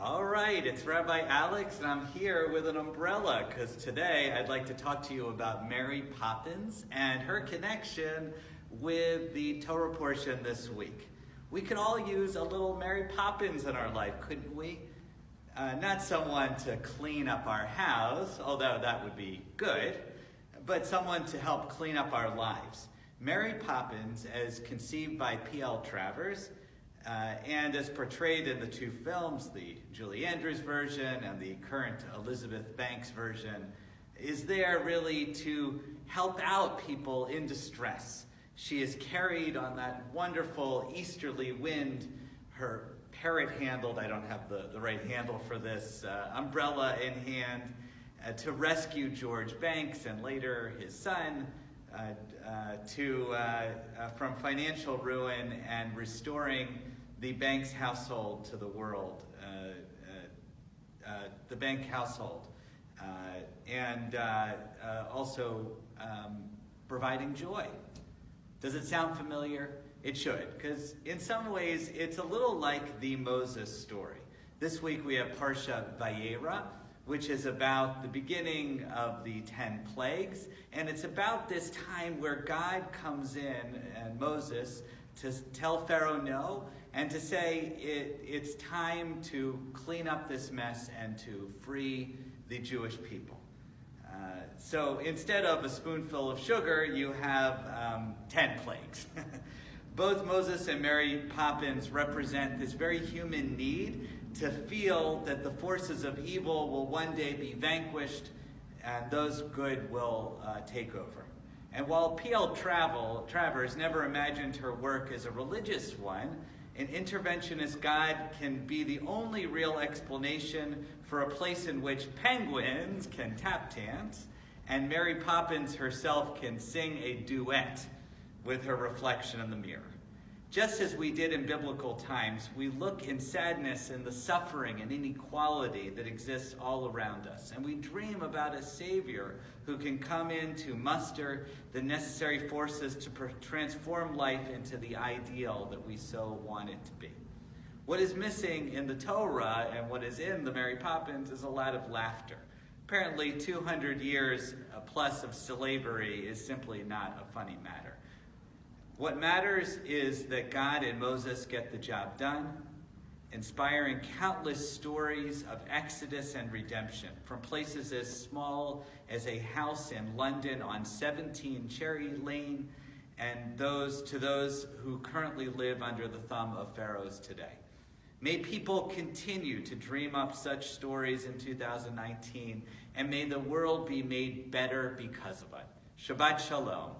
All right, it's Rabbi Alex, and I'm here with an umbrella because today I'd like to talk to you about Mary Poppins and her connection with the Torah portion this week. We could all use a little Mary Poppins in our life, couldn't we? Not someone to clean up our house, although that would be good, but someone to help clean up our lives. Mary Poppins, as conceived by P.L. Travers, and as portrayed in the two films, the Julie Andrews version and the current Elizabeth Banks version, is there really to help out people in distress. She is carried on that wonderful easterly wind, her parrot-handled, I don't have the right handle for this, umbrella in hand, to rescue George Banks and later his son from financial ruin and restoring the Banks household to the world, the Bank household, and also providing joy. Does it sound familiar? It should, because in some ways it's a little like the Moses story. This week we have Parsha Vaerah, which is about the beginning of the 10 plagues, and it's about this time where God comes in and Moses to tell Pharaoh no, and to say it's time to clean up this mess and to free the Jewish people. So instead of a spoonful of sugar, you have 10 plagues. Both Moses and Mary Poppins represent this very human need to feel that the forces of evil will one day be vanquished and those good will take over. And while P.L. Travers never imagined her work as a religious one, an interventionist God can be the only real explanation for a place in which penguins can tap dance and Mary Poppins herself can sing a duet with her reflection in the mirror. Just as we did in biblical times, we look in sadness and the suffering and inequality that exists all around us. And we dream about a Savior who can come in to muster the necessary forces to transform life into the ideal that we so want it to be. What is missing in the Torah and what is in the Mary Poppins is a lot of laughter. Apparently 200 years plus of slavery is simply not a funny matter. What matters is that God and Moses get the job done, inspiring countless stories of exodus and redemption from places as small as a house in London on 17 Cherry Lane and to those who currently live under the thumb of pharaohs today. May people continue to dream up such stories in 2019, and may the world be made better because of it. Shabbat Shalom.